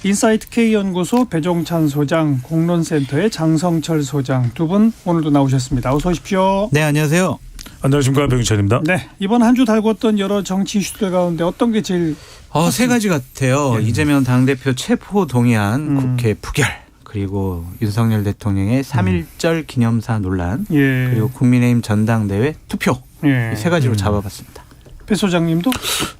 인사이트 K연구소 배종찬 소장, 공론센터의 장성철 소장 두 분 오늘도 나오셨습니다. 어서 오십시오. 네, 안녕하세요. 안녕하십니까, 배종찬입니다. 네, 이번 한 주 달궜던 여러 정치 이슈들 가운데 어떤 게 제일 세 가지 같아요. 네. 이재명 당대표 체포 동의안 국회 부결, 그리고 윤석열 대통령의 3.1절 기념사 논란, 그리고 국민의힘 전당대회 투표, 이 세 가지로 잡아봤습니다. 배 소장님도?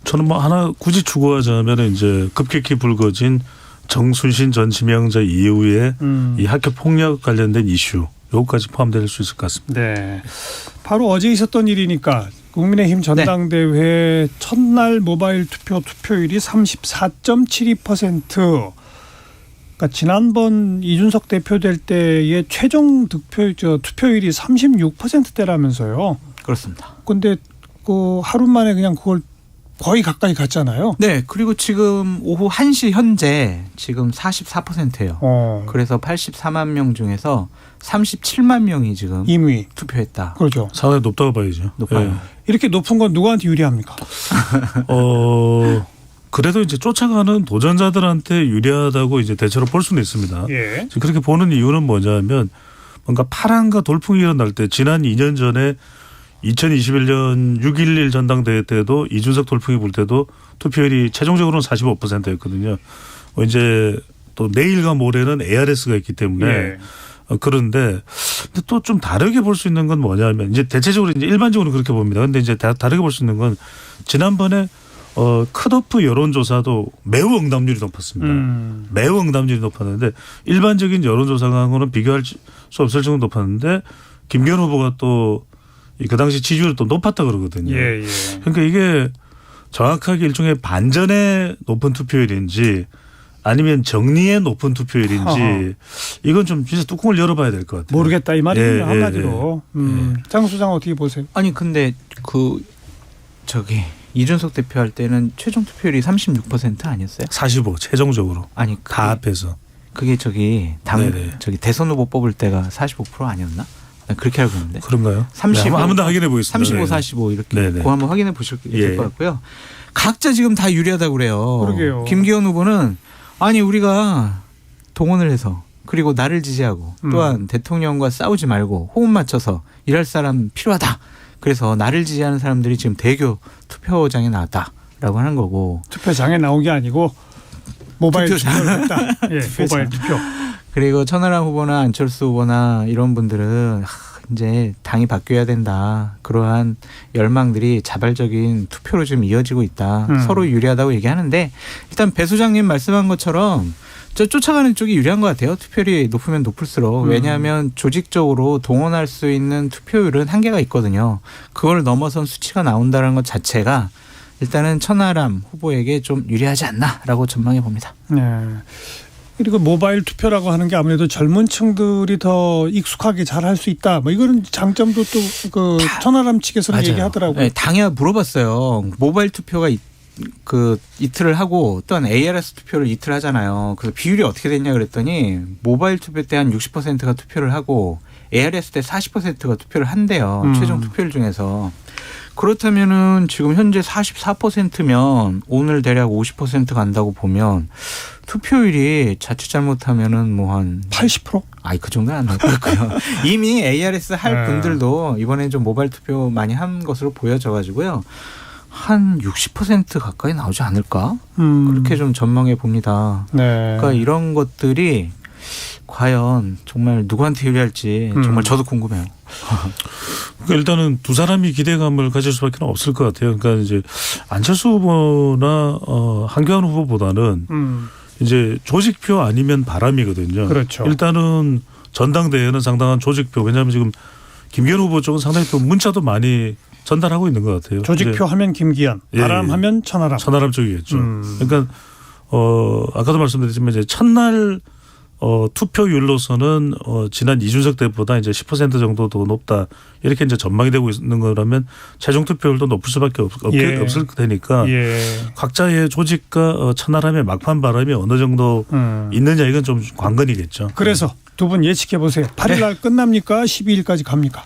저는 뭐 하나 굳이 추구하자면 이제 급격히 불거진 정순신 전 지명자 이후에 이 학교 폭력 관련된 이슈, 요거까지 포함될 수 있을 것 같습니다. 네, 바로 어제 있었던 일이니까 국민의힘 전당대회 첫날 모바일 투표율이 34.72%. 그러니까 지난번 이준석 대표 될 때의 최종 투표율이 36%대라면서요. 그렇습니다. 그런데 그 하루 만에 그냥 그걸 거의 가까이 갔잖아요. 네, 그리고 지금 오후 1시 현재 지금 44%예요. 그래서 84만 명 중에서 37만 명이 지금 이미 투표했다. 그렇죠. 상당히 높다고 봐야죠. 높아요. 네. 이렇게 높은 건 누구한테 유리합니까? 그래도 이제 쫓아가는 도전자들한테 유리하다고 이제 대체로 볼 수는 있습니다. 예. 그렇게 보는 이유는 뭐냐면 뭔가 파란과 돌풍이 일어날 때 지난 2년 전에 2021년 6.11 전당대회 때도 이준석 돌풍이 불 때도 투표율이 최종적으로는 45%였거든요. 이제 또 내일과 모레는 ARS가 있기 때문에 예. 그런데 또 좀 다르게 볼 수 있는 건 뭐냐면 이제 대체적으로 이제 일반적으로 그렇게 봅니다. 그런데 이제 다르게 볼 수 있는 건 지난번에 컷오프 여론조사도 매우 응답률이 높았습니다. 매우 응답률이 높았는데 일반적인 여론조사하고는 비교할 수 없을 정도로 높았는데 김기현 후보가 또 그 당시 지지율이 또 높았다 그러거든요. 예. 그러니까 이게 정확하게 일종의 반전의 높은 투표율인지 아니면 정리의 높은 투표율인지 이건 좀 진짜 뚜껑을 열어봐야 될 것 같아요. 모르겠다 이 말이에요. 예, 한마디로. 장 소장 어떻게 보세요? 아니 근데 이준석 대표 할 때는 최종 투표율이 36% 아니었어요? 45 최종적으로. 아니 다 합해서. 그게 대선 후보 뽑을 때가 45% 아니었나? 난 그렇게 알고 있는데. 그런가요? 35, 한번 더 확인해 보겠습니다. 35, 45 이렇게 네네. 그거 한번 확인해 보실 될 것 같고요. 각자 지금 다 유리하다고 그래요. 그러게요. 김기현 후보는 아니 우리가 동원을 해서 그리고 나를 지지하고 또한 대통령과 싸우지 말고 호흡 맞춰서 일할 사람 필요하다. 그래서 나를 지지하는 사람들이 지금 대교 투표장에 나왔다라고 하는 거고. 투표장에 나온 게 아니고 모바일 투표를 했다. 예, 모바일 투표. 그리고 천하람 후보나 안철수 후보나 이런 분들은 이제 당이 바뀌어야 된다. 그러한 열망들이 자발적인 투표로 지금 이어지고 있다. 서로 유리하다고 얘기하는데 일단 배 소장님 말씀한 것처럼 쫓아가는 쪽이 유리한 것 같아요. 투표율이 높으면 높을수록. 왜냐하면 조직적으로 동원할 수 있는 투표율은 한계가 있거든요. 그걸 넘어선 수치가 나온다는 것 자체가 일단은 천하람 후보에게 좀 유리하지 않나라고 전망해 봅니다. 네. 그리고 모바일 투표라고 하는 게 아무래도 젊은 층들이 더 익숙하게 잘 할 수 있다. 뭐 이거는 장점도 또 그 천하람 측에서는 맞아요. 얘기하더라고요. 네, 당에 물어봤어요. 모바일 투표가 이틀을 하고 또한 ARS 투표를 이틀 하잖아요. 그래서 비율이 어떻게 됐냐 그랬더니 모바일 투표 때 한 60%가 투표를 하고 ARS 때 40%가 투표를 한대요. 최종 투표율 중에서. 그렇다면은 지금 현재 44%면 오늘 대략 50% 간다고 보면 투표율이 자칫 잘못하면은 뭐 한 80%? 아이 그 정도는 안 나올 것 같고요. 이미 ARS 할 분들도 이번에 좀 모바일 투표 많이 한 것으로 보여져 가지고요. 한 60% 가까이 나오지 않을까? 그렇게 좀 전망해 봅니다. 네. 그러니까 이런 것들이 과연 정말 누구한테 유리할지 정말 저도 궁금해요. 그러니까 일단은 두 사람이 기대감을 가질 수밖에 없을 것 같아요. 그러니까 이제 안철수 후보나 한교안 후보보다는 이제 조직표 아니면 바람이거든요. 그렇죠. 일단은 전당대회는 상당한 조직표. 왜냐하면 지금 김기현 후보 쪽은 상당히 또 문자도 많이 전달하고 있는 것 같아요. 조직표 하면 김기현, 바람 하면 천하람. 천하람 쪽이겠죠. 그러니까 아까도 말씀드렸지만 이제 첫날 투표율로서는 지난 이준석 때보다 이제 10% 정도 더 높다 이렇게 이제 전망이 되고 있는 거라면 최종 투표율도 높을 수밖에 없을 테니까 각자의 조직과 천하람의 막판 바람이 어느 정도 있느냐 이건 좀 관건이겠죠. 그래서 두 분 예측해 보세요. 8일 날 끝납니까? 12일까지 갑니까?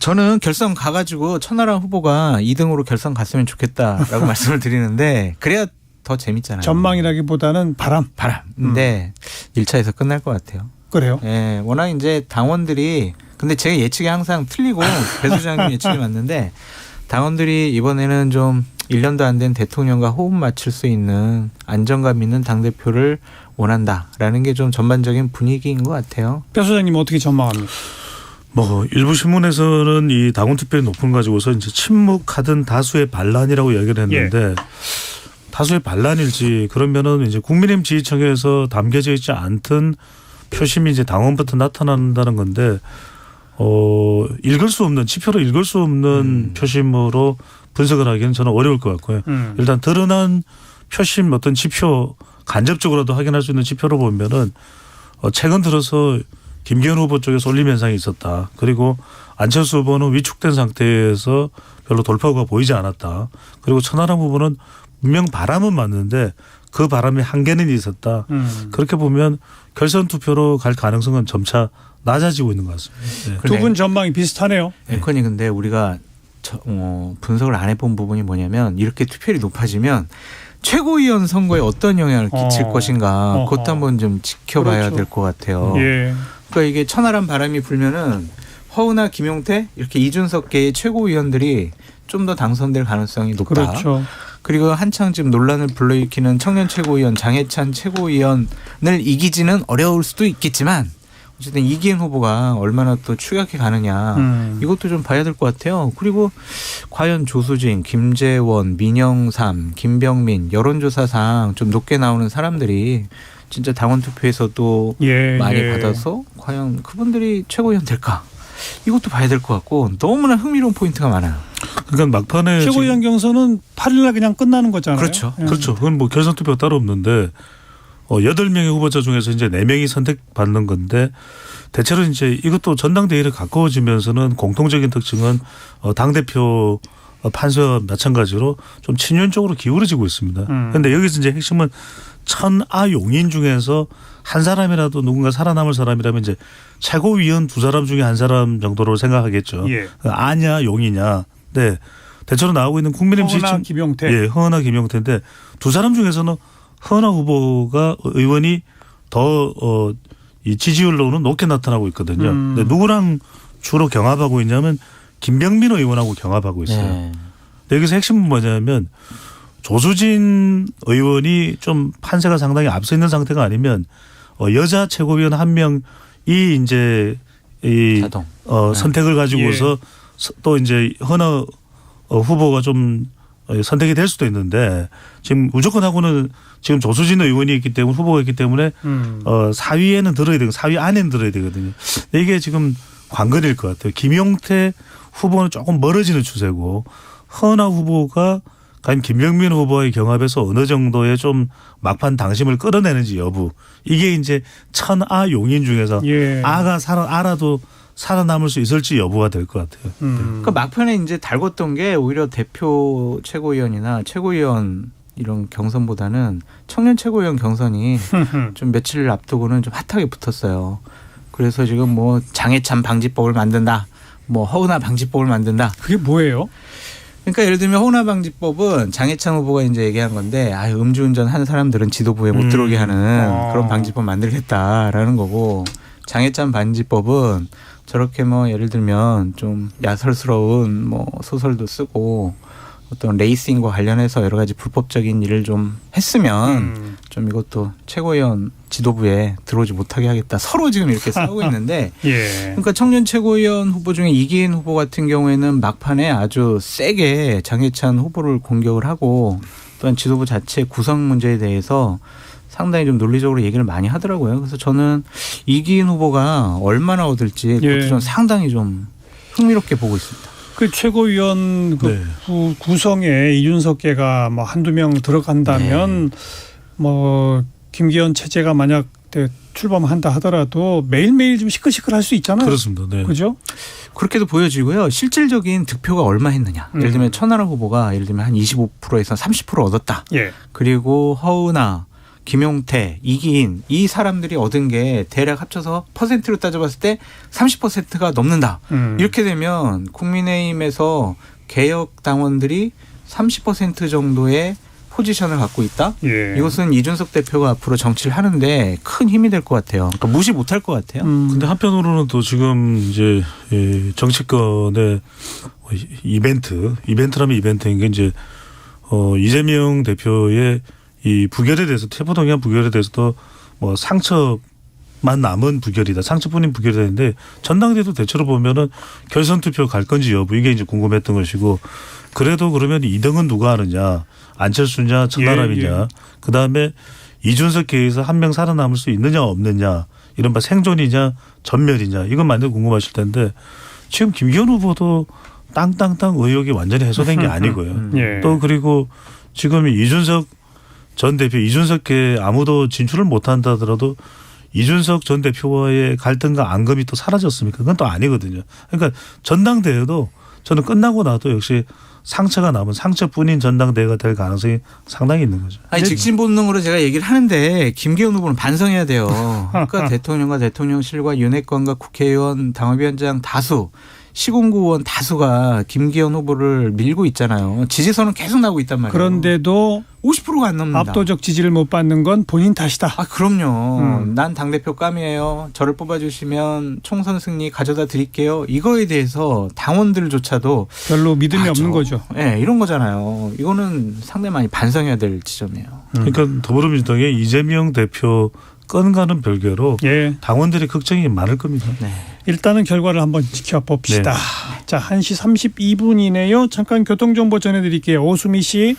저는 결선 가가지고 천하람 후보가 2등으로 결선 갔으면 좋겠다라고 말씀을 드리는데 그래야 더 재밌잖아요. 전망이라기보다는 바람인데 1차에서 끝날 것 같아요. 그래요? 예, 워낙 이제 당원들이 근데 제가 예측이 항상 틀리고 배 소장님 예측이 맞는데 당원들이 이번에는 좀 1년도 안 된 대통령과 호흡 맞출 수 있는 안정감 있는 당대표를 원한다라는 게 좀 전반적인 분위기인 것 같아요. 배 소장님 어떻게 전망합니까? 뭐 일부 신문에서는 이 당원 투표의 높음 가지고서 이제 침묵하던 다수의 반란이라고 이야기를 했는데 다수의 반란일지 그러면은 이제 국민의힘 지지층에서 담겨져 있지 않던 표심이 이제 당원부터 나타난다는 건데 읽을 수 없는 지표로 읽을 수 없는 표심으로 분석을 하기는 저는 어려울 것 같고요. 일단 드러난 표심 어떤 지표 간접적으로도 확인할 수 있는 지표로 보면은 최근 들어서 김기현 후보 쪽에서 올림 현상이 있었다. 그리고 안철수 후보는 위축된 상태에서 별로 돌파구가 보이지 않았다. 그리고 천하람 후보는 분명 바람은 맞는데 그 바람이 한계는 있었다. 그렇게 보면 결선 투표로 갈 가능성은 점차 낮아지고 있는 것 같습니다. 네. 두 분 전망이 비슷하네요. 앵커니 근데 우리가 분석을 안 해본 부분이 뭐냐면 이렇게 투표율이 높아지면 최고위원 선거에 어떤 영향을 끼칠 것인가 그것도 한번 좀 지켜봐야 그렇죠. 될 것 같아요. 예. 그러니까 이게 천하람 바람이 불면은 허은하 김용태 이렇게 이준석계의 최고위원들이 좀 더 당선될 가능성이 높다. 그렇죠. 그리고 한창 지금 논란을 불러일으키는 청년 최고위원 장해찬 최고위원을 이기지는 어려울 수도 있겠지만 어쨌든 이기현 후보가 얼마나 또 추격해 가느냐 이것도 좀 봐야 될 것 같아요. 그리고 과연 조수진, 김재원, 민영삼, 김병민 여론조사상 좀 높게 나오는 사람들이 진짜 당원 투표에서도 많이 받아서 과연 그분들이 최고위원 될까? 이것도 봐야 될 것 같고 너무나 흥미로운 포인트가 많아요. 그러니까 막판에 최고위원 경선은 8일날 그냥 끝나는 거잖아요. 그렇죠. 그렇죠. 그건 뭐 결선 투표가 따로 없는데 8명의 후보자 중에서 이제 4명이 선택받는 건데 대체로 이제 이것도 전당대회를 가까워지면서는 공통적인 특징은 당대표 판세와 마찬가지로 좀 친윤 쪽으로 기울어지고 있습니다. 그런데 여기서 이제 핵심은 천하용인 중에서 한 사람이라도 누군가 살아남을 사람이라면 이제 최고위원 2사람 중에 한 사람 정도로 생각하겠죠. 예. 아냐 용이냐. 네. 대체로 나오고 있는 국민의힘 지지층. 허은하 김용태. 예, 허은하 김용태인데 2사람 중에서는 허은하 후보가 의원이 더 이 지지율로는 높게 나타나고 있거든요. 근데 누구랑 주로 경합하고 있냐면 김병민 의원하고 경합하고 있어요. 네. 여기서 핵심은 뭐냐면 조수진 의원이 좀 판세가 상당히 앞서 있는 상태가 아니면 여자 최고위원 한 명이 이제 이 자동. 선택을 가지고서 또 이제 허은하 후보가 좀 선택이 될 수도 있는데 지금 무조건 하고는 지금 조수진 의원이 있기 때문에 후보가 있기 때문에 4위에는 들어야 되고 4위 안에는 들어야 되거든요. 이게 지금 관건일 것 같아요. 김용태 후보는 조금 멀어지는 추세고 허은하 후보가 과연 김병민 후보의 경합에서 어느 정도의 좀 막판 당심을 끌어내는지 여부 이게 이제 천하용인 중에서 알아도 살아남을 수 있을지 여부가 될 것 같아요. 그러니까 막판에 이제 달궜던 게 오히려 대표 최고위원이나 최고위원 이런 경선보다는 청년 최고위원 경선이 좀 며칠 앞두고는 좀 핫하게 붙었어요. 그래서 지금 뭐 장해찬 방지법을 만든다, 뭐 허은하 방지법을 만든다. 그게 뭐예요? 그러니까 예를 들면 허은하 방지법은 장해찬 후보가 이제 얘기한 건데 음주운전 한 사람들은 지도부에 못 들어오게 하는 그런 방지법 만들겠다라는 거고 장해찬 방지법은 저렇게 뭐 예를 들면 좀 야설스러운 뭐 소설도 쓰고 어떤 레이싱과 관련해서 여러 가지 불법적인 일을 좀 했으면 좀 이것도 최고위원 지도부에 들어오지 못하게 하겠다. 서로 지금 이렇게 싸우고 있는데 그러니까 청년 최고위원 후보 중에 이기인 후보 같은 경우에는 막판에 아주 세게 장해찬 후보를 공격을 하고 또한 지도부 자체 구성 문제에 대해서 상당히 좀 논리적으로 얘기를 많이 하더라고요. 그래서 저는 이기인 후보가 얼마나 얻을지 그것도 좀 상당히 좀 흥미롭게 보고 있습니다. 그 최고위원 구성에 이준석계가 뭐 한두 명 들어간다면 뭐 김기현 체제가 만약 출범한다 하더라도 매일매일 좀 시끌시끌할 수 있잖아요. 그렇습니다. 네. 그죠? 그렇게도 보여지고요. 실질적인 득표가 얼마 했느냐. 예를 들면 천하람 후보가 예를 들면 한 25%에서 30% 얻었다. 그리고 허은하, 김용태, 이기인 이 사람들이 얻은 게 대략 합쳐서 퍼센트로 따져봤을 때 30%가 넘는다. 이렇게 되면 국민의힘에서 개혁 당원들이 30% 정도의 포지션을 갖고 있다. 예. 이것은 이준석 대표가 앞으로 정치를 하는데 큰 힘이 될 것 같아요. 그러니까 무시 못할 것 같아요. 근데 한편으로는 또 지금 이제 정치권의 이벤트라면 이벤트인 게 이제 이재명 대표의 이 부결에 대해서 태부동의안 부결에 대해서도 뭐 상처만 남은 부결이다. 상처뿐인 부결이 되는데 전당대회도 대체로 보면은 결선 투표 갈 건지 여부 이게 이제 궁금했던 것이고 그래도 그러면 2등은 누가 하느냐 안철수냐 천하람이냐 그다음에 이준석 계에서 한 명 살아남을 수 있느냐 없느냐 이른바 생존이냐 전멸이냐 이건 많이 궁금하실 텐데 지금 김기현 후보도 땅땅땅 의혹이 완전히 해소된 게 아니고요. 예. 또 그리고 지금 이준석 전 대표 이준석계 아무도 진출을 못한다 하더라도 이준석 전 대표와의 갈등과 앙금이 또 사라졌습니까? 그건 또 아니거든요. 그러니까 전당대회도 저는 끝나고 나도 역시 상처가 남은 상처뿐인 전당대회가 될 가능성이 상당히 있는 거죠. 아니 직진본능으로 제가 얘기를 하는데 김기현 후보는 반성해야 돼요. 그러니까 대통령과 대통령실과 윤핵관과 국회의원 당협위원장 다수 시군구 의원 다수가 김기현 후보를 밀고 있잖아요. 지지선은 계속 나오고 있단 말이에요. 그런데도 50%가 안 넘는다. 압도적 지지를 못 받는 건 본인 탓이다. 아 그럼요. 난 당대표 깜이에요. 저를 뽑아주시면 총선 승리 가져다 드릴게요. 이거에 대해서 당원들조차도 별로 믿음이 맞아. 없는 거죠. 네, 이런 거잖아요. 이거는 상당히 많이 반성해야 될 지점이에요. 그러니까 더불어민주당의 이재명 대표 건과는 별개로 예. 당원들의 걱정이 많을 겁니다. 네. 일단은 결과를 한번 지켜봅시다. 네. 자, 1시 32분이네요. 잠깐 교통정보 전해드릴게요. 오수미 씨.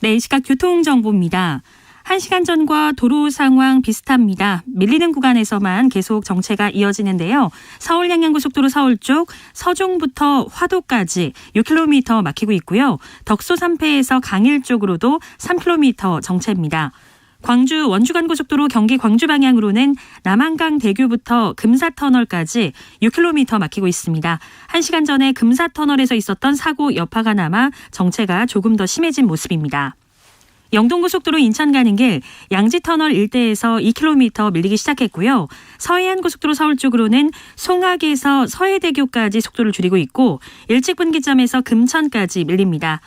네, 이 시각 교통정보입니다. 1시간 전과 도로 상황 비슷합니다. 밀리는 구간에서만 계속 정체가 이어지는데요. 서울 양양고속도로 서울 쪽 서종부터 화도까지 6km 막히고 있고요. 덕소 3패에서 강일 쪽으로도 3km 정체입니다. 광주 원주간고속도로 경기 광주 방향으로는 남한강대교부터 금사터널까지 6km 막히고 있습니다. 1시간 전에 금사터널에서 있었던 사고 여파가 남아 정체가 조금 더 심해진 모습입니다. 영동고속도로 인천 가는 길 양지터널 일대에서 2km 밀리기 시작했고요. 서해안고속도로 서울 쪽으로는 송악에서 서해대교까지 속도를 줄이고 있고 일찍분기점에서 금천까지 밀립니다.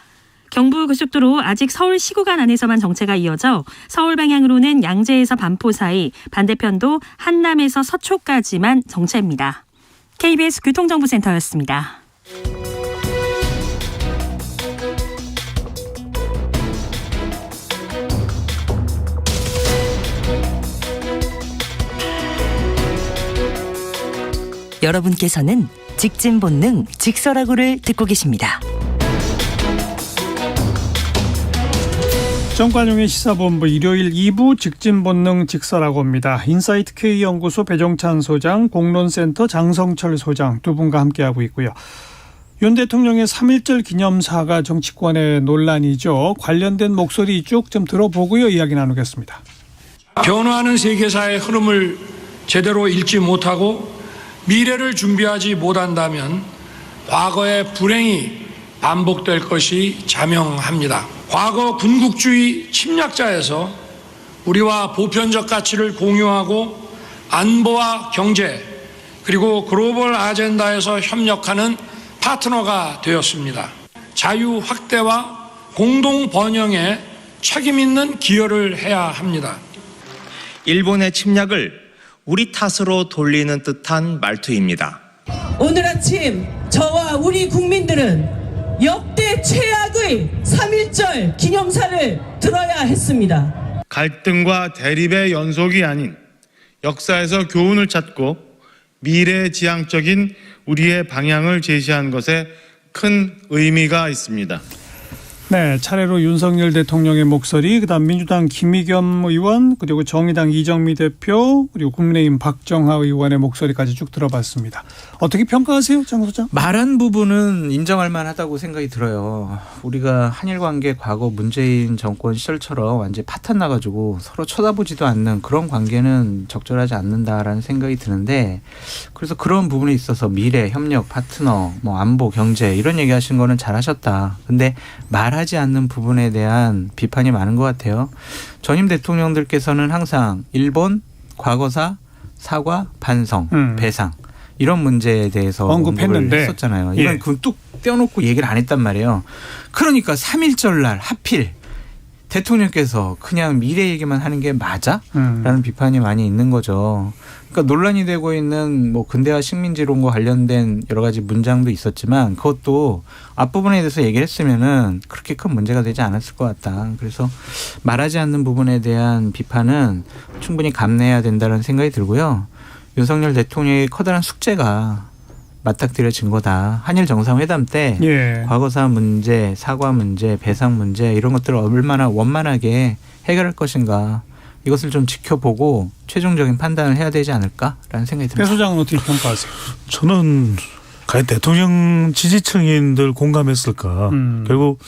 경부고속도로 아직 서울시 구간 안에서만 정체가 이어져 서울 방향으로는 양재에서 반포 사이, 반대편도 한남에서 서초까지만 정체입니다. KBS 교통정보센터였습니다. 여러분께서는 직진본능 직설하고를 듣고 계십니다. 정관용의 시사본부 일요일 2부 직진본능 직설하고입니다. 인사이트 K연구소 배종찬 소장, 공론센터 장성철 소장 두 분과 함께하고 있고요. 윤 대통령의 3.1절 기념사가 정치권의 논란이죠. 관련된 목소리 쭉 좀 들어보고요. 이야기 나누겠습니다. 변화하는 세계사의 흐름을 제대로 읽지 못하고 미래를 준비하지 못한다면 과거의 불행이 반복될 것이 자명합니다. 과거 군국주의 침략자에서 우리와 보편적 가치를 공유하고 안보와 경제 그리고 글로벌 아젠다에서 협력하는 파트너가 되었습니다. 자유 확대와 공동 번영에 책임 있는 기여를 해야 합니다. 일본의 침략을 우리 탓으로 돌리는 듯한 말투입니다. 오늘 아침 저와 우리 국민들은 역대 최악의 3.1절 기념사를 들어야 했습니다. 갈등과 대립의 연속이 아닌 역사에서 교훈을 찾고 미래지향적인 우리의 방향을 제시한 것에 큰 의미가 있습니다. 네, 차례로 윤석열 대통령의 목소리, 그다음 민주당 김의겸 의원, 그리고 정의당 이정미 대표, 그리고 국민의힘 박정하 의원의 목소리까지 쭉 들어봤습니다. 어떻게 평가하세요, 장 소장? 말한 부분은 인정할 만하다고 생각이 들어요. 우리가 한일 관계 과거 문재인 정권 시절처럼 완전히 파탄 나가지고 서로 쳐다보지도 않는 그런 관계는 적절하지 않는다라는 생각이 드는데, 그래서 그런 부분에 있어서 미래, 협력, 파트너, 뭐 안보, 경제 이런 얘기하신 거는 잘하셨다. 근데 말하지 않는 부분에 대한 비판이 많은 것 같아요. 전임 대통령들께서는 항상 일본, 과거사, 사과, 반성, 배상 이런 문제에 대해서 언급을 했었잖아요. 이건 그 뚝 떼어놓고 얘기를 안 했단 말이에요. 그러니까 3.1절 날 하필 대통령께서 그냥 미래 얘기만 하는 게 맞아? 라는 비판이 많이 있는 거죠. 그러니까 논란이 되고 있는 뭐 근대화 식민지론과 관련된 여러 가지 문장도 있었지만 그것도 앞부분에 대해서 얘기를 했으면은 그렇게 큰 문제가 되지 않았을 것 같다. 그래서 말하지 않는 부분에 대한 비판은 충분히 감내해야 된다는 생각이 들고요. 윤석열 대통령의 커다란 숙제가 맞닥뜨려진 거다. 한일 정상회담 때 예. 과거사 문제, 사과 문제, 배상 문제 이런 것들을 얼마나 원만하게 해결할 것인가 이것을 좀 지켜보고 최종적인 판단을 해야 되지 않을까라는 생각이 듭니다. 배 소장은 어떻게 평가하세요? 저는 과연 대통령 지지층인들 공감했을까. 결국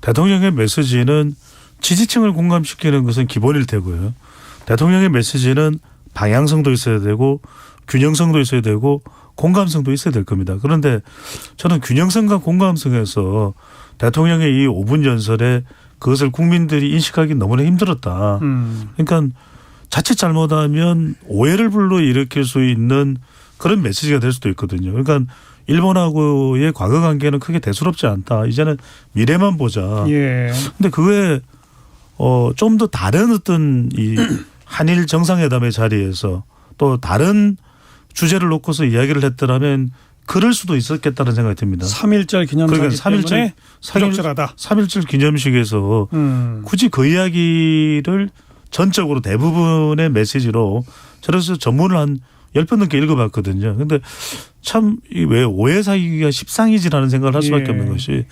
대통령의 메시지는 지지층을 공감시키는 것은 기본일 테고요. 대통령의 메시지는 방향성도 있어야 되고 균형성도 있어야 되고 공감성도 있어야 될 겁니다. 그런데 저는 균형성과 공감성에서 대통령의 이 5분 연설에 그것을 국민들이 인식하기 너무나 힘들었다. 그러니까 자칫 잘못하면 오해를 불러일으킬 수 있는 그런 메시지가 될 수도 있거든요. 그러니까 일본하고의 과거 관계는 크게 대수롭지 않다. 이제는 미래만 보자. 예. 근데 그게 좀 더 다른 어떤 이 한일 정상회담의 자리에서 또 다른 주제를 놓고서 이야기를 했더라면 그럴 수도 있었겠다는 생각이 듭니다. 3.1절 기념사기 그러니까 때문에 부적절하다. 3.1절 기념식에서 굳이 그 이야기를 전적으로 대부분의 메시지로 저래서 전문을 한 10편 넘게 읽어봤거든요. 그런데 참 왜 오해 사기가 십상이지라는 생각을 할 수밖에 없는 것이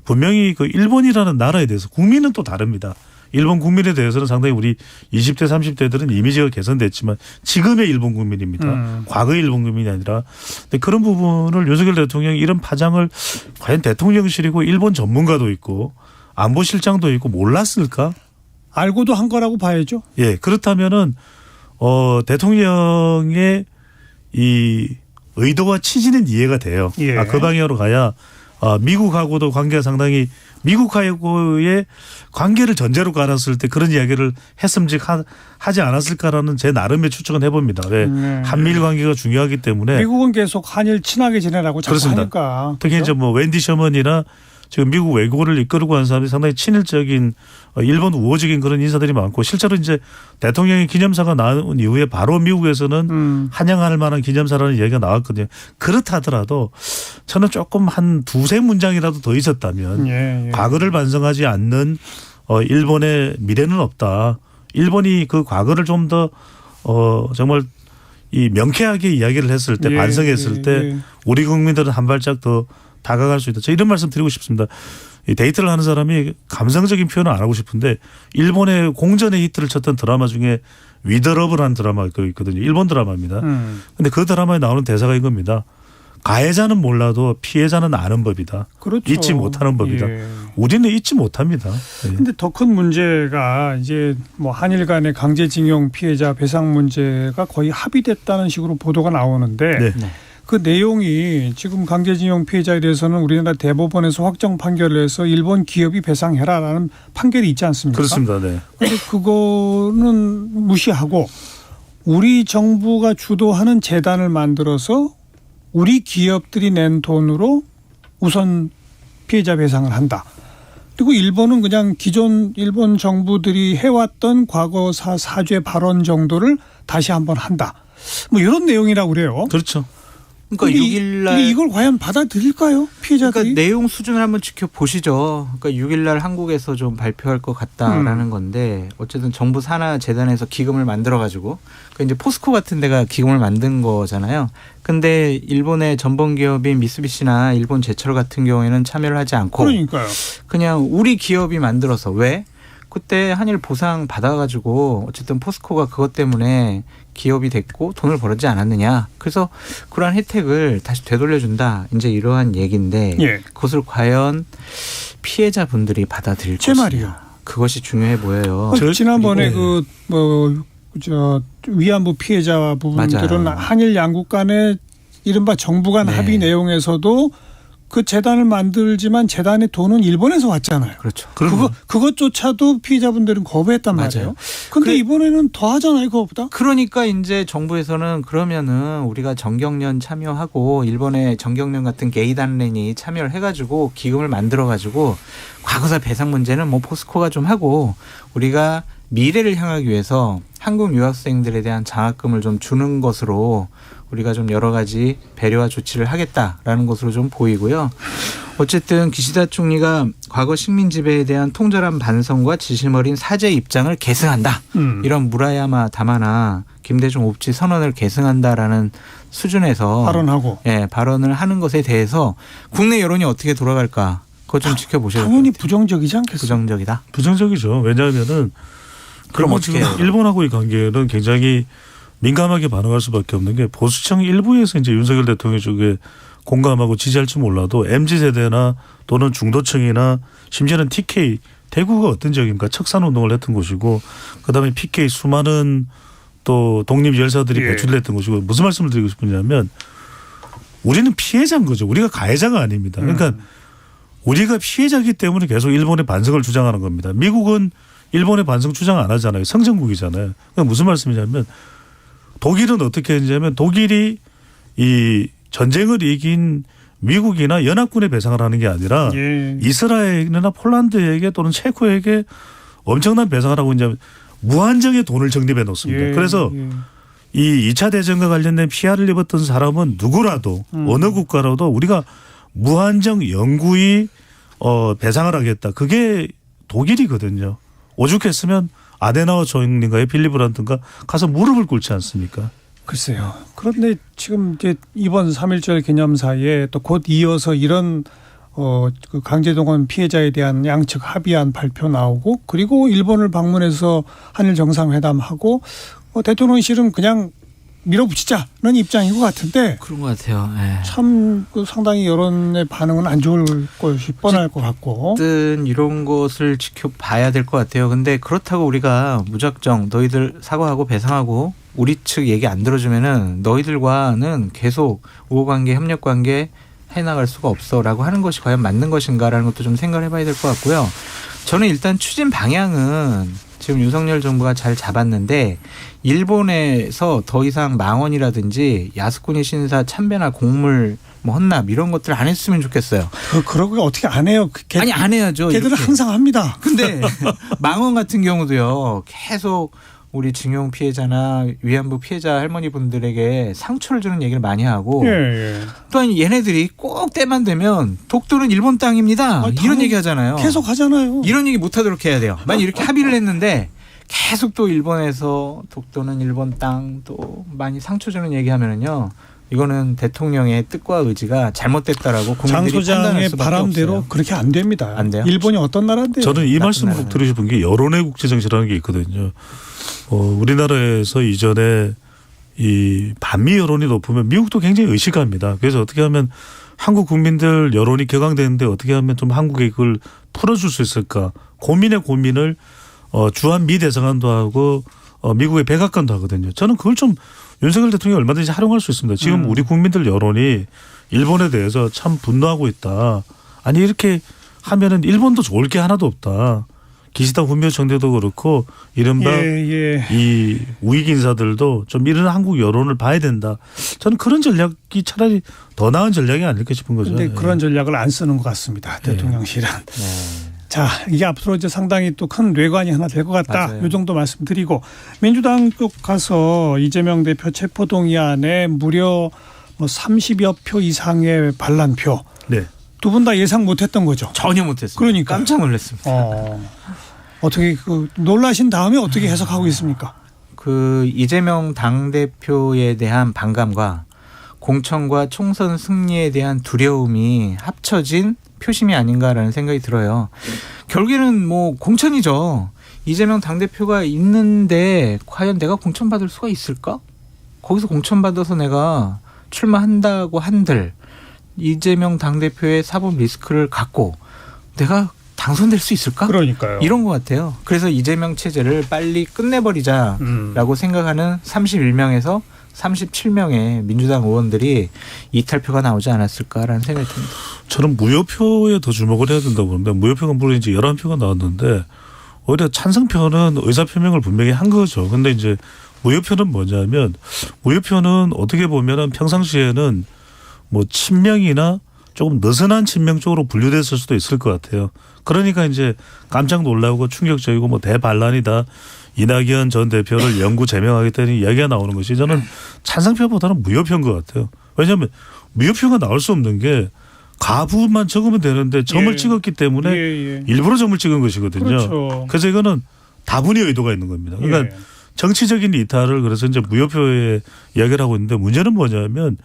분명히 그 일본이라는 나라에 대해서 국민은 또 다릅니다. 일본 국민에 대해서는 상당히 우리 20대 30대들은 이미지가 개선됐지만 지금의 일본 국민입니다. 과거의 일본 국민이 아니라. 근데 그런 부분을 윤석열 대통령이 이런 파장을 과연 대통령실이고 일본 전문가도 있고 안보실장도 있고 몰랐을까? 알고도 한 거라고 봐야죠. 예. 그렇다면은 대통령의 이 의도와 취지는 이해가 돼요. 예. 그 방향으로 가야 미국하고도 관계가 상당히 미국하고의 관계를 전제로 깔았을 때 그런 이야기를 했음직하지 않았을까라는 제 나름의 추측은 해봅니다. 왜 한미일 관계가 중요하기 때문에 미국은 계속 한일 친하게 지내라고 자꾸 그렇습니다. 하니까. 특히 이제 뭐 웬디 셔먼이나 지금 미국 외교를 이끌고 하는 사람이 상당히 친일적인 일본 우호적인 그런 인사들이 많고 실제로 이제 대통령의 기념사가 나온 이후에 바로 미국에서는 환영할 만한 기념사라는 이야기가 나왔거든요. 그렇다 하더라도 저는 조금 한 두세 문장이라도 더 있었다면 과거를 반성하지 않는 일본의 미래는 없다. 일본이 그 과거를 좀 더 정말 이 명쾌하게 이야기를 했을 때 반성했을 때 우리 국민들은 한 발짝 더 다가갈 수 있다. 저 이런 말씀 드리고 싶습니다. 이 데이트를 하는 사람이 감성적인 표현을 안 하고 싶은데 일본의 공전의 히트를 쳤던 드라마 중에 위더러브라는 드라마가 있거든요. 일본 드라마입니다. 그런데 그 드라마에 나오는 대사가 이겁니다. 가해자는 몰라도 피해자는 아는 법이다. 그렇죠. 잊지 못하는 법이다. 예. 우리는 잊지 못합니다. 그런데 더 큰 문제가 이제 뭐 한일 간의 강제징용 피해자 배상 문제가 거의 합의됐다는 식으로 보도가 나오는데 네. 그 내용이 지금 강제징용 피해자에 대해서는 우리나라 대법원에서 확정 판결을 해서 일본 기업이 배상해라라는 판결이 있지 않습니까? 그렇습니다. 네. 그런데 그거는 무시하고 우리 정부가 주도하는 재단을 만들어서 우리 기업들이 낸 돈으로 우선 피해자 배상을 한다. 그리고 일본은 그냥 기존 일본 정부들이 해왔던 과거사 사죄 발언 정도를 다시 한번 한다. 뭐 이런 내용이라고 그래요. 그렇죠. 그러니까 6일날 이걸 과연 받아들일까요? 피해자들이. 그러니까 내용 수준을 한번 지켜보시죠. 그러니까 6일날 한국에서 좀 발표할 것 같다라는 건데 어쨌든 정부 산하 재단에서 기금을 만들어가지고 그러니까 이제 포스코 같은 데가 기금을 만든 거잖아요. 근데 일본의 전범 기업인 미쓰비시나 일본 제철 같은 경우에는 참여를 하지 않고 그러니까요. 그냥 우리 기업이 만들어서 왜? 그때 한일 보상 받아가지고 어쨌든 포스코가 그것 때문에 기업이 됐고 돈을 벌었지 않았느냐. 그래서 그러한 혜택을 다시 되돌려준다. 이제 이러한 얘기인데 그것을 과연 피해자분들이 받아들일 제 것이냐. 말이요. 그것이 중요해 보여요. 지난번에 위안부 피해자 부분들은 맞아요. 한일 양국 간의 이른바 정부 간 합의 내용에서도 그 재단을 만들지만 재단의 돈은 일본에서 왔잖아요. 그렇죠. 그것조차도 피해자분들은 거부했단 말이에요. 근데 이번에는 더 하잖아요, 그것보다. 그러니까 이제 정부에서는 그러면은 우리가 정경련 참여하고 일본의 정경련 같은 게이단連이 참여를 해가지고 기금을 만들어가지고 과거사 배상 문제는 뭐 포스코가 좀 하고 우리가 미래를 향하기 위해서 한국 유학생들에 대한 장학금을 좀 주는 것으로 우리가 좀 여러 가지 배려와 조치를 하겠다라는 것으로 좀 보이고요. 어쨌든 기시다 총리가 과거 식민 지배에 대한 통절한 반성과 진심 어린 사죄 입장을 계승한다. 이런 무라야마 다마나 김대중 옵지 선언을 계승한다라는 수준에서 발언을 하는 것에 대해서 국내 여론이 어떻게 돌아갈까 그거 좀 지켜보셔야 당연히 부정적이지 않겠어요? 부정적이다. 부정적이죠. 왜냐하면은 그럼 어떻게 해요? 일본하고의 관계는 굉장히 민감하게 반응할 수밖에 없는 게 보수층 일부에서 이제 윤석열 대통령 쪽에 공감하고 지지할지 몰라도 MZ세대나 또는 중도층이나 심지어는 TK 대구가 어떤 지역입니까? 척산운동을 했던 곳이고 그다음에 PK 수많은 또 독립열사들이 배출됐던 곳이고 무슨 말씀을 드리고 싶으냐면 우리는 피해자인 거죠. 우리가 가해자가 아닙니다. 그러니까 우리가 피해자이기 때문에 계속 일본의 반성을 주장하는 겁니다. 미국은 일본의 반성 주장 안 하잖아요. 성전국이잖아요. 그러니까 무슨 말씀이냐면 독일은 어떻게 했냐면 독일이 이 전쟁을 이긴 미국이나 연합군에 배상을 하는 게 아니라 이스라엘이나 폴란드에게 또는 체코에게 엄청난 배상을 하고 이제 무한정의 돈을 적립해 놓습니다. 그래서 이 2차 대전과 관련된 피해를 입었던 사람은 누구라도 어느 국가라도 우리가 무한정 영구히 배상을 하겠다. 그게 독일이거든요. 오죽했으면 아데나워 총리인가요? 빌리 브란트인가 가서 무릎을 꿇지 않습니까? 글쎄요. 그런데 지금 이제 이번 3.1절 기념사에 또 곧 이어서 이런 그 강제동원 피해자에 대한 양측 합의안 발표 나오고 그리고 일본을 방문해서 한일 정상회담하고 대통령실은 그냥 밀어붙이자는 입장인 것 같은데 그런 것 같아요. 참 상당히 여론의 반응은 안 좋을 것이 뻔할 것 같고. 어쨌든 이런 것을 지켜봐야 될 것 같아요. 근데 그렇다고 우리가 무작정 너희들 사과하고 배상하고 우리 측 얘기 안 들어주면은 너희들과는 계속 우호관계 협력관계 해나갈 수가 없어라고 하는 것이 과연 맞는 것인가라는 것도 좀 생각을 해봐야 될 것 같고요. 저는 일단 추진 방향은 지금 윤석열 정부가 잘 잡았는데 일본에서 더 이상 망언이라든지 야스쿠니 신사 참배나 곡물 뭐 헌납 이런 것들 안 했으면 좋겠어요. 그러고 어떻게 안 해요? 아니 안 해야죠. 걔들은 이렇게. 항상 합니다. 근데 망언 같은 경우도요. 계속 우리 징용 피해자나 위안부 피해자 할머니분들에게 상처를 주는 얘기를 많이 하고 또한 얘네들이 꼭 때만 되면 독도는 일본 땅입니다. 이런 얘기 하잖아요. 계속 하잖아요. 이런 얘기 못하도록 해야 돼요. 만약 이렇게 합의를 했는데 계속 또 일본에서 독도는 일본 땅 또 많이 상처 주는 얘기하면은요. 이거는 대통령의 뜻과 의지가 잘못됐다라고 국민들이 장 소장의 바람대로 없어요. 그렇게 안 됩니다. 안 돼요? 일본이 어떤 나라인데요? 저는 이 말씀을 꼭 드리고 싶은 게 여론의 국제정치라는 게 있거든요. 우리나라에서 이전에 이 반미 여론이 높으면 미국도 굉장히 의식합니다. 그래서 어떻게 하면 한국 국민들 여론이 격앙되는데 어떻게 하면 좀 한국에 그걸 풀어줄 수 있을까 고민의 고민을 주한 미 대사관도 하고 미국의 백악관도 하거든요. 저는 그걸 좀 윤석열 대통령이 얼마든지 활용할 수 있습니다. 지금 우리 국민들 여론이 일본에 대해서 참 분노하고 있다. 아니 이렇게 하면은 일본도 좋을 게 하나도 없다. 기시다 후미오 총리도 그렇고 이른바 이 우익 인사들도 좀 이런 한국 여론을 봐야 된다. 저는 그런 전략이 차라리 더 나은 전략이 아닐까 싶은 거죠. 그런데 그런 전략을 안 쓰는 것 같습니다. 대통령실은. 자, 이게 앞으로 이제 상당히 또 큰 뇌관이 하나 될 것 같다. 이 정도 말씀드리고 민주당 쪽 가서 이재명 대표 체포동의안에 무려 30여 표 이상의 반란표. 두 분 다 예상 못했던 거죠. 전혀 못했습니다. 그러니까 깜짝 놀랐습니다. 어떻게 놀라신 다음에 어떻게 해석하고 있습니까? 그 이재명 당대표에 대한 반감과 공천과 총선 승리에 대한 두려움이 합쳐진 표심이 아닌가라는 생각이 들어요. 결국에는 뭐 공천이죠. 이재명 당대표가 있는데 과연 내가 공천받을 수가 있을까? 거기서 공천받아서 내가 출마한다고 한들 이재명 당대표의 사법 리스크를 갖고 내가 당선될 수 있을까? 그러니까요. 이런 것 같아요. 그래서 이재명 체제를 빨리 끝내버리자라고 생각하는 31명에서 37명의 민주당 의원들이 이탈표가 나오지 않았을까라는 생각이 듭니다. 저는 무효표에 더 주목을 해야 된다고 보는데 무효표가 물론 이제 11표가 나왔는데 오히려 찬성표는 의사표명을 분명히 한 거죠. 근데 이제 무효표는 뭐냐면 무효표는 어떻게 보면은 평상시에는 뭐 친명이나 조금 느슨한 친명 쪽으로 분류됐을 수도 있을 것 같아요. 그러니까 이제 깜짝 놀라고 충격적이고 뭐 대반란이다. 이낙연 전 대표를 영구 제명하겠다는 이야기가 나오는 것이 저는 찬성표보다는 무효표인 것 같아요. 왜냐하면 무효표가 나올 수 없는 게 가부만 적으면 되는데 점을 찍었기 때문에 일부러 점을 찍은 것이거든요. 그렇죠. 그래서 이거는 다분히 의도가 있는 겁니다. 그러니까 정치적인 이탈을 그래서 이제 무효표에 이야기를 하고 있는데 문제는 뭐냐면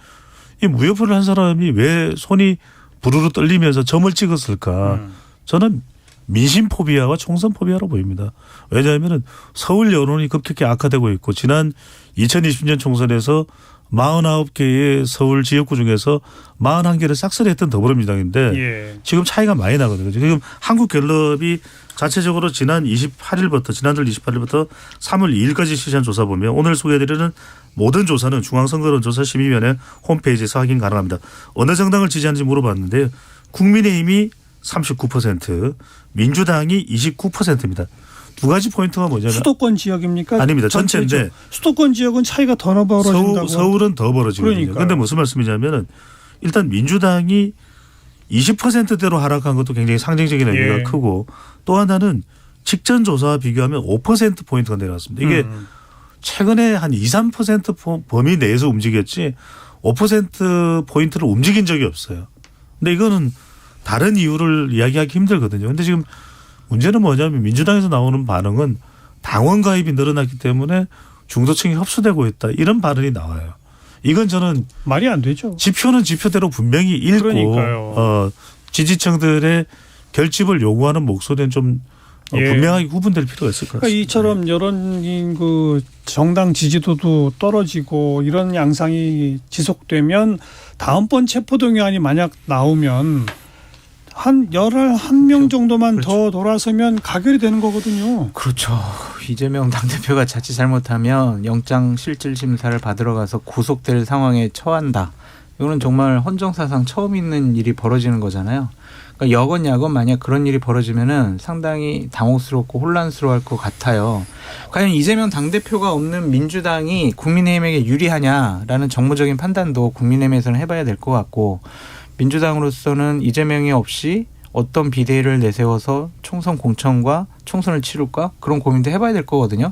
이 무효표를 한 사람이 왜 손이 부르르 떨리면서 점을 찍었을까? 저는 민심 포비아와 총선 포비아로 보입니다. 왜냐하면 서울 여론이 급격히 악화되고 있고 지난 2020년 총선에서 49개의 서울 지역구 중에서 41개를 싹쓸이했던 더불어민주당인데 지금 차이가 많이 나거든요. 지금 한국갤럽이 자체적으로 지난달 28일부터 3월 2일까지 실시한 조사 보면 오늘 소개해드리는 모든 조사는 중앙선거론조사 심의위원회 홈페이지에서 확인 가능합니다. 어느 정당을 지지하는지 물어봤는데요. 국민의힘이 39%, 민주당이 29%입니다. 두 가지 포인트가 뭐냐면 수도권 지역입니까? 아닙니다. 전체인데 수도권 지역은 차이가 더 벌어진다고. 서울은 더 벌어지거든요. 그런데 무슨 말씀이냐면 일단 민주당이 20%대로 하락한 것도 굉장히 상징적인 의미가 크고 또 하나는 직전 조사와 비교하면 5%포인트가 내려왔습니다. 이게 최근에 한 2, 3% 범위 내에서 움직였지 5%포인트를 움직인 적이 없어요. 근데 이거는 다른 이유를 이야기하기 힘들거든요. 그런데 지금 문제는 뭐냐면 민주당에서 나오는 반응은 당원 가입이 늘어났기 때문에 중도층이 흡수되고 있다. 이런 발언이 나와요. 이건 저는 말이 안 되죠. 지표는 지표대로 분명히 읽고 지지층들의 결집을 요구하는 목소리는 좀 분명하게 구분될 필요가 있을 것 같습니다. 그러니까 이처럼 여론 그 정당 지지도도 떨어지고 이런 양상이 지속되면 다음번 체포동의안이 만약 나오면 한 11명 정도만 더 돌아서면 가결이 되는 거거든요. 그렇죠. 이재명 당대표가 자칫 잘못하면 영장실질심사를 받으러 가서 구속될 상황에 처한다. 이거는 정말 헌정사상 처음 있는 일이 벌어지는 거잖아요. 그러니까 여건야건 만약 그런 일이 벌어지면은 상당히 당혹스럽고 혼란스러워할 것 같아요. 과연 이재명 당대표가 없는 민주당이 국민의힘에게 유리하냐라는 정무적인 판단도 국민의힘에서는 해봐야 될 것 같고 민주당으로서는 이재명이 없이 어떤 비대위를 내세워서 총선 공천과 총선을 치룰까 그런 고민도 해봐야 될 거거든요.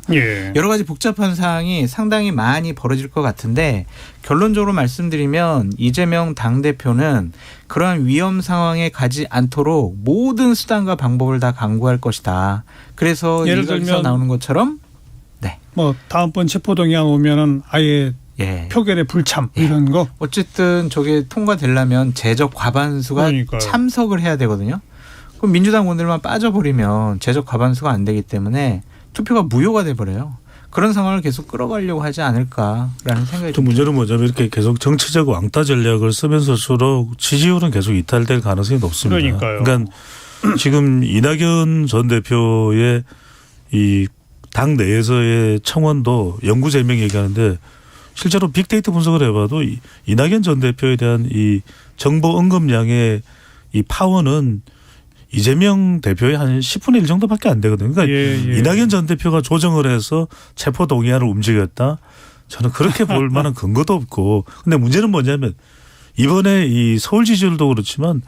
여러 가지 복잡한 사항이 상당히 많이 벌어질 것 같은데 결론적으로 말씀드리면 이재명 당대표는 그러한 위험 상황에 가지 않도록 모든 수단과 방법을 다 강구할 것이다. 그래서 예를 여기서 들면 나오는 것처럼 뭐 다음번 체포동의안 오면은 아예 표결에 불참 이런 거. 어쨌든 저게 통과되려면 제적 과반수가 참석을 해야 되거든요. 그럼 민주당 의원들만 빠져버리면 제적 과반수가 안 되기 때문에 투표가 무효가 돼버려요. 그런 상황을 계속 끌어가려고 하지 않을까라는 생각이 듭니다. 문제는 뭐냐면 이렇게 계속 정치적 왕따 전략을 쓰면서 쓸수록 지지율은 계속 이탈될 가능성이 높습니다. 그러니까 지금 이낙연 전 대표의 이 당 내에서의 청원도 영구 제명 얘기하는데 실제로 빅데이터 분석을 해봐도 이낙연 전 대표에 대한 이 정보 언급량의 이 파워는 이재명 대표의 한 10분의 1 정도밖에 안 되거든요. 그러니까 이낙연 전 대표가 조정을 해서 체포 동의안을 움직였다. 저는 그렇게 볼 만한 근거도 없고. 근데 문제는 뭐냐면 이번에 이 서울 지지율도 그렇지만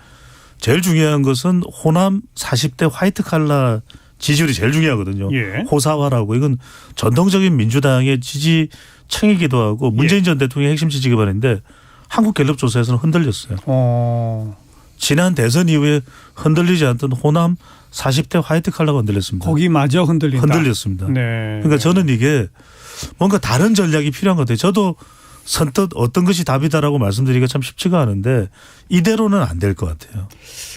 제일 중요한 것은 호남 40대 화이트 칼라 지지율이 제일 중요하거든요. 호사화라고 이건 전통적인 민주당의 지지층이기도 하고 문재인 전 대통령의 핵심 지지 기반인데 한국갤럽 조사에서는 흔들렸어요. 지난 대선 이후에 흔들리지 않던 호남 40대 화이트 칼라가 흔들렸습니다. 거기마저 흔들렸습니다. 그러니까 저는 이게 뭔가 다른 전략이 필요한 것 같아요. 저도 선뜻 어떤 것이 답이다라고 말씀드리기가 참 쉽지가 않은데 이대로는 안 될 것 같아요.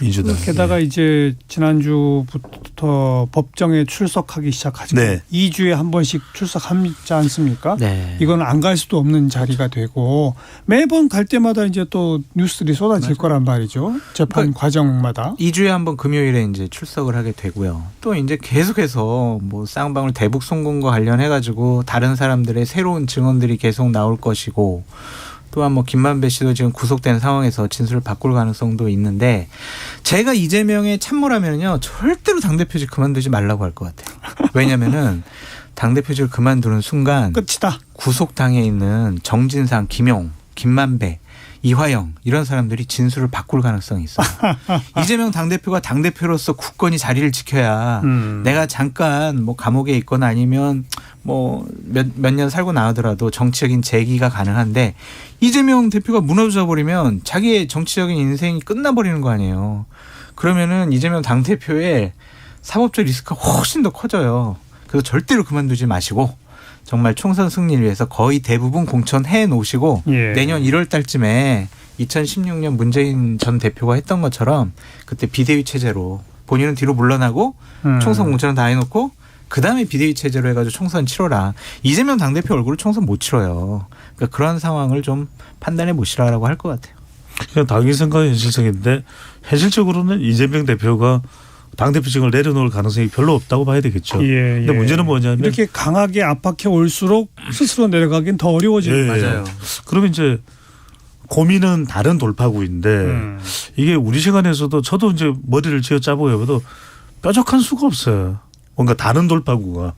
민주당. 게다가 이제 지난주부터 법정에 출석하기 시작하죠. 네. 2주에 한 번씩 출석하지 않습니까? 네. 이건 안 갈 수도 없는 자리가 되고 매번 갈 때마다 이제 또 뉴스들이 쏟아질 맞아요. 거란 말이죠. 재판 그러니까 과정마다. 2주에 한 번 금요일에 이제 출석을 하게 되고요. 또 이제 계속해서 뭐 쌍방울 대북 송금과 관련해 가지고 다른 사람들의 새로운 증언들이 계속 나올 것이고 또한 뭐 김만배 씨도 지금 구속된 상황에서 진술을 바꿀 가능성도 있는데 제가 이재명의 참모라면요 절대로 당대표직 그만두지 말라고 할 것 같아요. 왜냐면은 당대표직을 그만두는 순간 끝이다. 구속당해 있는 정진상, 김용, 김만배, 이화영 이런 사람들이 진술을 바꿀 가능성이 있어요. 이재명 당대표가 당대표로서 굳건히 자리를 지켜야 내가 잠깐 뭐 감옥에 있거나 아니면 뭐 몇 년 살고 나오더라도 정치적인 재기가 가능한데 이재명 대표가 무너져 버리면 자기의 정치적인 인생이 끝나버리는 거 아니에요. 그러면은 이재명 당대표의 사법적 리스크가 훨씬 더 커져요. 그래서 절대로 그만두지 마시고 정말 총선 승리를 위해서 거의 대부분 공천해 놓으시고 내년 1월 달쯤에 2016년 문재인 전 대표가 했던 것처럼 그때 비대위 체제로 본인은 뒤로 물러나고 총선 공천은 다 해놓고 그다음에 비대위 체제로 해가지고 총선 치러라. 이재명 당대표 얼굴을 총선 못 치러요. 그러니까 그런 상황을 좀 판단해 보시라라고 할 것 같아요. 그냥 당위성과 현실성인데 현실적으로는 이재명 대표가 당대표직을 내려놓을 가능성이 별로 없다고 봐야 되겠죠. 근데 문제는 뭐냐면 이렇게 강하게 압박해 올수록 스스로 내려가긴 더 어려워지는 맞아요. 그러면 이제 고민은 다른 돌파구인데 이게 우리 시간에서도 저도 이제 머리를 쥐어짜보고 해봐도 뾰족한 수가 없어요. 뭔가 다른 돌파구가.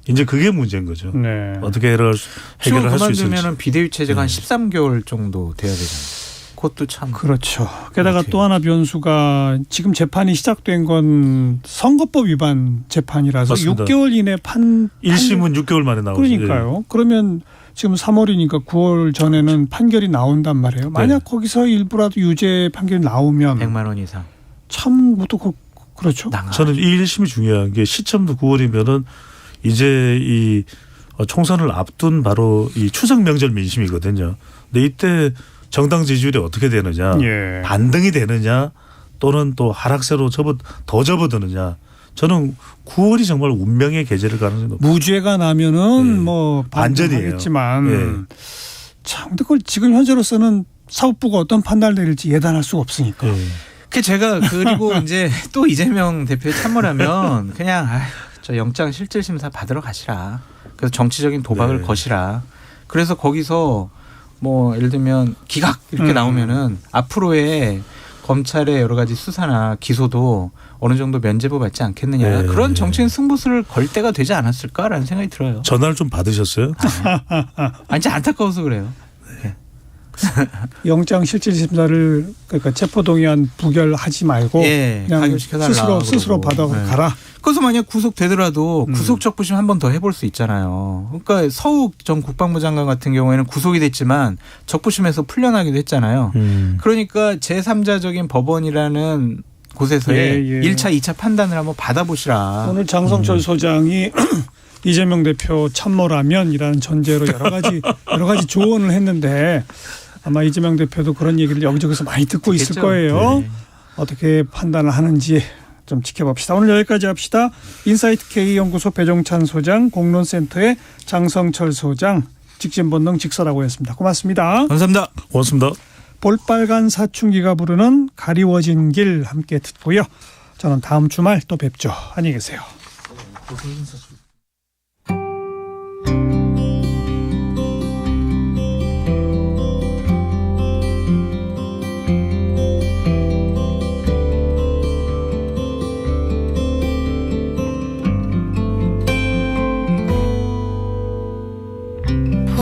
이제 그게 문제인 거죠. 네. 어떻게 해결을 할 수 있을지. 그만두면 비대위 체제가 한 13개월 정도 돼야 되잖아요. 그것도 참. 그렇죠. 게다가 또 하나 변수가 지금 재판이 시작된 건 선거법 위반 재판이라서 맞습니다. 6개월 이내 1심은 6개월 만에 나오죠. 그러니까요. 그러면 지금 3월이니까 9월 전에는 판결이 나온단 말이에요. 만약 거기서 일부라도 유죄 판결이 나오면 100만 원 이상. 참 또 그렇죠. 저는 이 1심이 중요한 게 시점도 9월이면은 이제 이 총선을 앞둔 바로 이 추석 명절 민심이거든요. 근데 이때 정당 지지율이 어떻게 되느냐, 반등이 되느냐, 또는 또 하락세로 더 접어드느냐. 저는 9월이 정말 운명의 계절을 가능성이 높아요. 무죄가 나면은 뭐 반전이겠지만 참 근데 그걸 지금 현재로서는 사법부가 어떤 판단을 내릴지 예단할 수가 없으니까. 제가 그리고 이제 또 이재명 대표의 참모라면 그냥 저 영장 실질심사 받으러 가시라. 그래서 정치적인 도박을 거시라. 그래서 거기서 뭐 예를 들면 기각 이렇게 나오면은 앞으로의 검찰의 여러 가지 수사나 기소도 어느 정도 면죄부 받지 않겠느냐. 그런 정치인 승부수를 걸 때가 되지 않았을까라는 생각이 들어요. 전화를 좀 받으셨어요? 아니 안타까워서 그래요. 영장 실질심사를 그러니까 체포동의안 부결하지 말고 그냥 스스로 받아가라. 그래서 만약 구속되더라도 구속적부심 한 번 더 해볼 수 있잖아요. 그러니까 서욱 전 국방부 장관 같은 경우에는 구속이 됐지만 적부심에서 풀려나기도 했잖아요. 그러니까 제3자적인 법원이라는 곳에서의 1차, 2차 판단을 한번 받아보시라. 오늘 장성철 소장이 이재명 대표 참모라면이라는 전제로 여러 가지 조언을 했는데 아마 이재명 대표도 그런 얘기를 여기저기서 많이 듣고 있을 거예요. 어떻게 판단을 하는지 좀 지켜봅시다. 오늘 여기까지 합시다. 인사이트 K연구소 배종찬 소장, 공론센터의 장성철 소장, 직진본능 직설하고였습니다. 고맙습니다. 감사합니다. 고맙습니다. 볼빨간 사춘기가 부르는 가리워진 길 함께 듣고요. 저는 다음 주말 또 뵙죠. 안녕히 계세요.